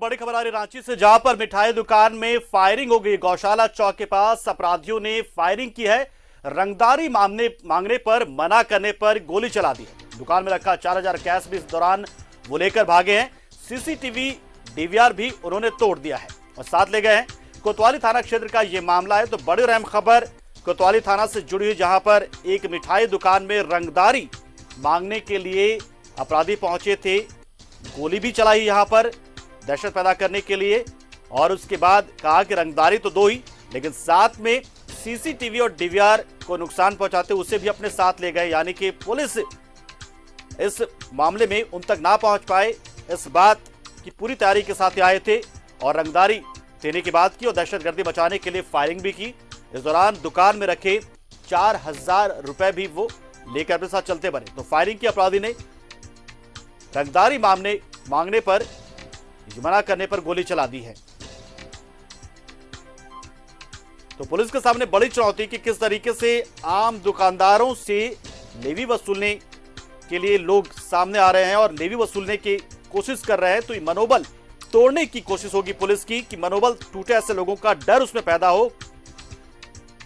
बड़ी खबर आ रही रांची से, जहां पर मिठाई दुकान में फायरिंग हो गई। गौशाला चौक के पास अपराधियों ने फायरिंग की है। रंगदारी मांगने पर, मना करने पर गोली चला दी है। दुकान में रखा 4000 कैश भी इस दौरान वो लेकर भागे हैं। सीसीटीवी डीवीआर भी उन्होंने तोड़ दिया है और साथ ले गए हैं। कोतवाली थाना क्षेत्र का ये मामला है। तो बड़ी अहम खबर कोतवाली थाना से जुड़ी हुई, जहां पर एक मिठाई दुकान में रंगदारी मांगने के लिए अपराधी पहुंचे थे। गोली भी चलाई यहां पर दहशत पैदा करने के लिए, और उसके बाद कहा कि रंगदारी तो दो ही, लेकिन साथ में सीसीटीवी और डीवीआर को नुकसान पहुंचाते उसे भी अपने साथ ले गए। यानी कि पुलिस इस मामले में उन तक ना पहुंच पाए, इस बात की पूरी तैयारी के साथ आए थे और रंगदारी देने की बात की और दहशतगर्दी बचाने के लिए फायरिंग भी की। इस दौरान दुकान में रखे 4000 रुपए भी वो लेकर अपने साथ चलते बने। तो फायरिंग की अपराधी ने रंगदारी मांगने पर, मना करने पर गोली चला दी है। तो पुलिस के सामने बड़ी चुनौती कि किस तरीके से आम दुकानदारों से लेवी वसूलने के लिए लोग सामने आ रहे हैं और लेवी वसूलने की कोशिश कर रहे हैं। तो ये मनोबल तोड़ने की कोशिश होगी पुलिस की कि मनोबल टूटे, ऐसे लोगों का डर उसमें पैदा हो,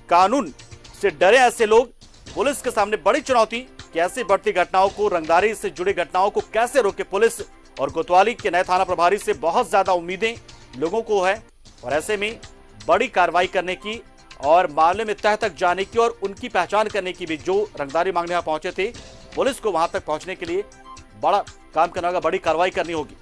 कानून से डरे ऐसे लोग। पुलिस के सामने बड़ी चुनौती कि ऐसी बढ़ती घटनाओं को, रंगदारी से जुड़ी घटनाओं को कैसे रोके पुलिस। और कोतवाली के नए थाना प्रभारी से बहुत ज्यादा उम्मीदें लोगों को है और ऐसे में बड़ी कार्रवाई करने की और मामले में तह तक जाने की और उनकी पहचान करने की भी। जो रंगदारी मांगने वहां पहुंचे थे, पुलिस को वहां तक पहुंचने के लिए बड़ा काम करना होगा, बड़ी कार्रवाई करनी होगी।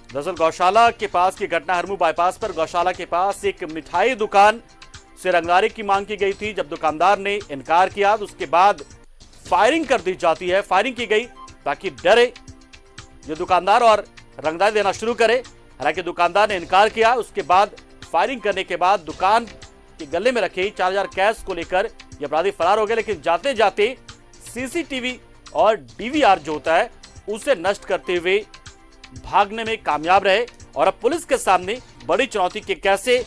दरअसल गौशाला के पास की घटना, हरमू बाईपास पर गौशाला के पास एक मिठाई दुकान से रंगदारी की मांग की गई थी। जब दुकानदार ने इनकार किया तो उसके बाद फायरिंग कर दी जाती है। फायरिंग की गई ताकि डरे जो दुकानदार और रंगदारी देना शुरू करे। हालांकि दुकानदार ने इनकार किया। उसके बाद फायरिंग करने के बाद दुकान के गले में रखे 4000 कैश को लेकर ये अपराधी फरार हो गए। लेकिन जाते जाते सीसीटीवी और डीवीआर जो होता है उसे नष्ट करते हुए भागने में कामयाब रहे। और अब पुलिस के सामने बड़ी चुनौती कि कैसे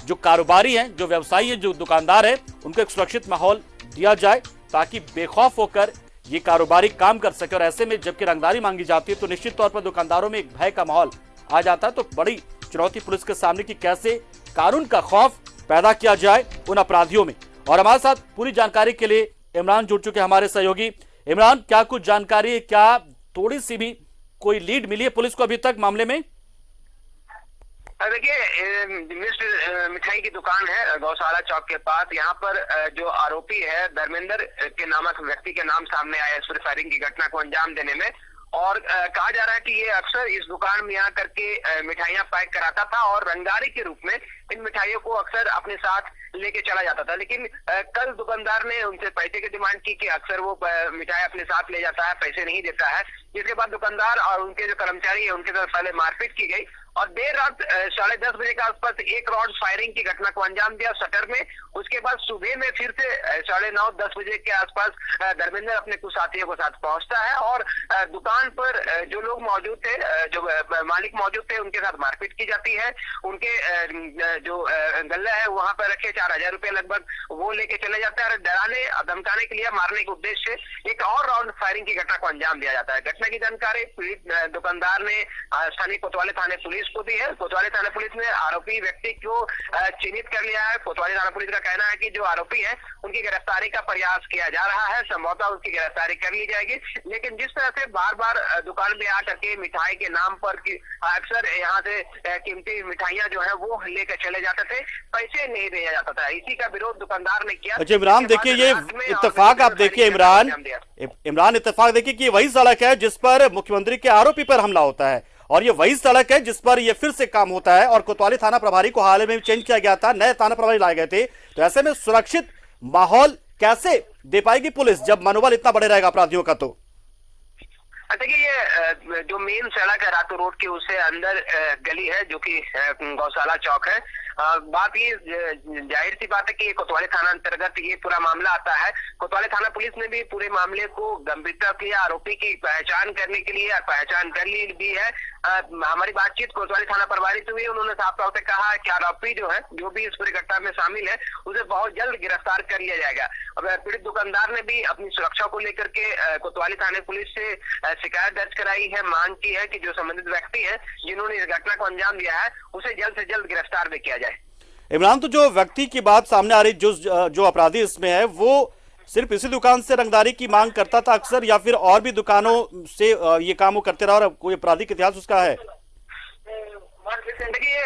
जो कारोबारी हैं, जो व्यवसायी हैं, जो दुकानदार हैं, उनको एक सुरक्षित माहौल दिया जाए ताकि बेखौफ होकर ये कारोबारी काम कर सके। और ऐसे में जबकि रंगदारी मांगी जाती है तो निश्चित तौर पर दुकानदारों में एक भय का माहौल आ जाता है। तो बड़ी चुनौती पुलिस के सामने कि कैसे कानून का खौफ पैदा किया जाए उन अपराधियों में। और हमारे साथ पूरी जानकारी के लिए इमरान जुड़ चुके हमारे सहयोगी। इमरान, क्या कुछ जानकारी है, क्या थोड़ी सी भी कोई लीड मिली है पुलिस को अभी तक मामले में? देखिए, मिठाई की दुकान है गौशाला चौक के पास। यहाँ पर जो आरोपी है धर्मेंद्र के नामक व्यक्ति के नाम सामने आया इस फायरिंग की घटना को अंजाम देने में। और कहा जा रहा है कि ये अक्सर इस दुकान में आकर के मिठाइयां पैक कराता था और रंगदारी के रूप में इन मिठाइयों को अक्सर अपने साथ लेके चला जाता था। लेकिन कल दुकानदार ने उनसे पैसे की डिमांड की कि अक्सर वो मिठाई अपने साथ ले जाता है, पैसे नहीं देता है। जिसके बाद दुकानदार और उनके जो कर्मचारी है उनके साथ पहले मारपीट की गई और देर रात 10:30 बजे के आसपास एक राउंड फायरिंग की घटना को अंजाम दिया शटर में। उसके बाद सुबह में फिर से 9:30-10 बजे के आसपास धर्मेंद्र अपने कुछ साथियों के साथ पहुंचता है और दुकान पर जो लोग मौजूद थे, जो मालिक मौजूद थे, उनके साथ मारपीट की जाती है। उनके जो गल्ला है वहां पर रखे 4000 रुपए लगभग वो लेके चले जाते हैं और डराने धमकाने के लिए, मारने के उद्देश्य से एक और राउंड फायरिंग की घटना को अंजाम दिया जाता है। घटना की जानकारी पीड़ित दुकानदार ने स्थानीय कोतवाली थाने पुलिस को दी है। कोतवाली थाना पुलिस ने आरोपी व्यक्ति को चिन्हित कर लिया है। कोतवाली थाना पुलिस का कहना है कि जो आरोपी है उनकी गिरफ्तारी का प्रयास किया जा रहा है, संभवतः उसकी गिरफ्तारी कर ली जाएगी। लेकिन जिस तरह से बार बार दुकान में आकर के मिठाई के नाम पर अक्सर यहाँ से कीमती मिठाइयां जो है वो लेकर चले जाते थे, पैसे नहीं दिया जाता था। इसी का विरोध दुकानदार ने किया। अच्छा इमरान, देखिए ये इत्तेफाक आप देखिए इमरान इत्तेफाक देखिए कि वही सड़क है जिस पर मुख्यमंत्री के आरोपी पर हमला होता है और ये वही सड़क है जिस पर ये फिर से काम होता है। और कोतवाली थाना प्रभारी को हाल ही में चेंज किया गया था, नए थाना प्रभारी लाए गए थे। तो ऐसे में सुरक्षित माहौल कैसे दे पाएगी पुलिस जब मनोबल इतना बढ़े रहेगा अपराधियों का? तो देखिए, ये जो मेन सड़क है रातू रोड की, उससे अंदर गली है जो कि गौशाला चौक है। बात ये जाहिर सी बात है कि कोतवाली थाना अंतर्गत ये पूरा मामला आता है। कोतवाली थाना पुलिस ने भी पूरे मामले को गंभीरता से आरोपी की पहचान करने के लिए पहचान कर ली भी है हमारी बातचीत कोतवाली थाना प्रभारी से हुई। उन्होंने साफ तौर से कहा कि आरोपी जो है, जो भी इस पूरी घटना में शामिल है, उसे बहुत जल्द गिरफ्तार कर लिया जाएगा। अब पीड़ित दुकानदार ने भी अपनी सुरक्षा को लेकर के कोतवाली थाने पुलिस से शिकायत दर्ज कराई है, मांग की है कि जो संबंधित व्यक्ति है जिन्होंने इस घटना को अंजाम दिया है, उसे जल्द से जल्द गिरफ्तार भी किया जाए। इमरान, तो जो व्यक्ति की बात सामने आ रही, जो अपराधी इसमें है, वो सिर्फ इसी दुकान से रंगदारी की मांग करता था अक्सर, या फिर और भी दुकानों से ये काम वो करते रहा और कोई आपराधिक इतिहास उसका है? देखिए,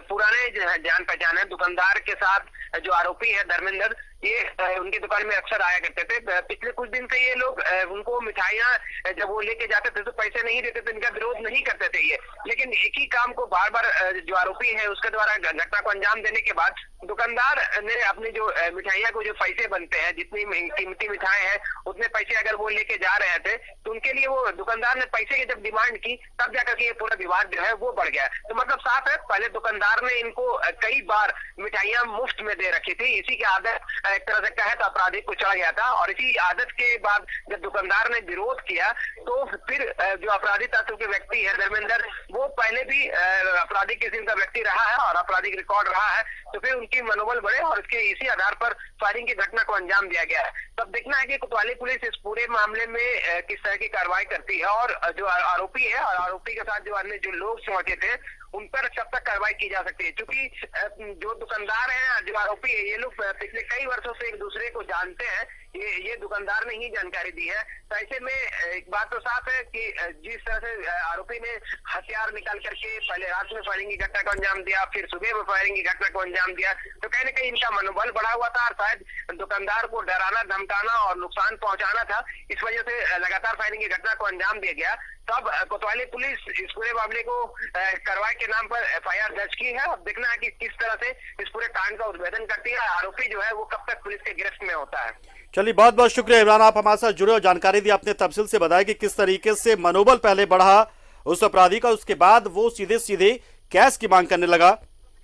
पुराने जान पहचान है दुकानदार के साथ जो आरोपी है धर्मेंद्र, ये उनकी दुकान में अक्सर आया करते थे। पिछले कुछ दिन से ये लोग उनको मिठाइयां जब वो लेके जाते थे तो पैसे नहीं देते थे, इनका विरोध नहीं करते थे ये, लेकिन एक ही काम को बार बार जो आरोपी है उसके द्वारा घटना को अंजाम देने के बाद दुकानदार ने अपनी जो मिठाइयां को जो पैसे बनते हैं, जितनी कीमती मिठाई है उतने पैसे अगर वो लेके जा रहे थे तो उनके लिए वो दुकानदार ने पैसे की जब डिमांड की तब जाकर के ये पूरा विवाद जो है वो बढ़ गया। तो मतलब साफ है, पहले दुकानदार ने इनको कई बार मिठाइयां मुफ्त में दे रखी थी। इसी की आदत एक तरह से कहे तो आपराधिक को चढ़ गया था, और इसी आदत के बाद जब दुकानदार ने विरोध किया तो फिर जो अपराधी तत्व के व्यक्ति है धर्मेंद्र, वो पहले भी आपराधिक किस्म का व्यक्ति रहा है और आपराधिक रिकॉर्ड रहा है, तो फिर उनकी मनोबल बढ़े और इसके इसी आधार पर फायरिंग की घटना को अंजाम दिया गया है। तब देखना है कि कोतवाली पुलिस इस पूरे मामले में किस तरह की कार्रवाई करती है, और जो आरोपी है और आरोपी के साथ जो अन्य जो लोग समर्थित थे उन पर कब तक कार्रवाई की जा सकती है, क्योंकि जो दुकानदार है, जो आरोपी है, ये लोग पिछले कई वर्षों से एक दूसरे को जानते हैं। ये दुकानदार ने ही जानकारी दी है। तो ऐसे में एक बात तो साफ है कि जिस तरह से आरोपी ने हथियार निकाल करके पहले रात में फायरिंग की घटना को अंजाम दिया, फिर सुबह में फायरिंग की घटना को अंजाम दिया, तो कहीं ना कहीं इनका मनोबल बढ़ा हुआ था और शायद दुकानदार को डराना, धमकाना और नुकसान पहुंचाना था। इस वजह से लगातार फायरिंग की घटना को अंजाम दिया गया। तब कोतवाली पुलिस इस पूरे मामले को कार्रवाई के नाम पर FIR दर्ज की है। अब देखना है कि किस तरह से इस पूरे कांड का उद्भेदन करती है, आरोपी जो है वो कब तक पुलिस के गिरफ्त में होता है। चलिए, बहुत बहुत शुक्रिया इमरान, आप हमारे साथ जुड़े और जानकारी दी। आपने तफसील से बताया कि किस तरीके से मनोबल पहले बढ़ा उस अपराधी का, उसके बाद वो सीधे सीधे कैश की मांग करने लगा।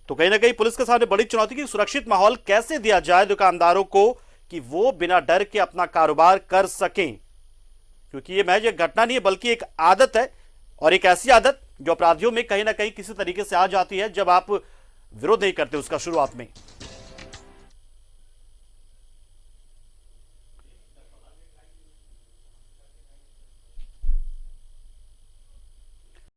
तो कहीं ना कहीं पुलिस के सामने बड़ी चुनौती की सुरक्षित माहौल कैसे दिया जाए दुकानदारों को कि वो बिना डर के अपना कारोबार कर सकें, क्योंकि ये महज एक घटना नहीं है बल्कि एक आदत है, और एक ऐसी आदत जो अपराधियों में कहीं ना कहीं किसी तरीके से आ जाती है जब आप विरोध नहीं करते उसका शुरुआत में।